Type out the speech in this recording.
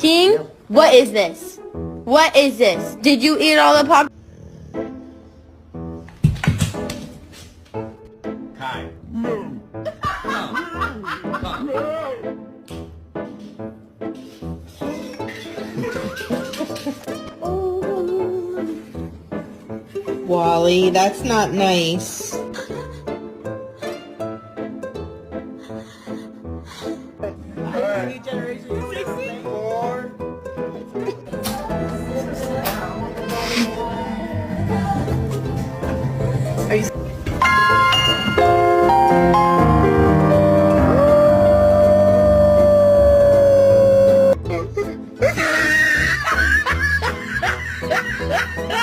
King, what is this? What is this? Did you eat all the pop? Kai. Wally, that's not nice. New generation. 64. Are you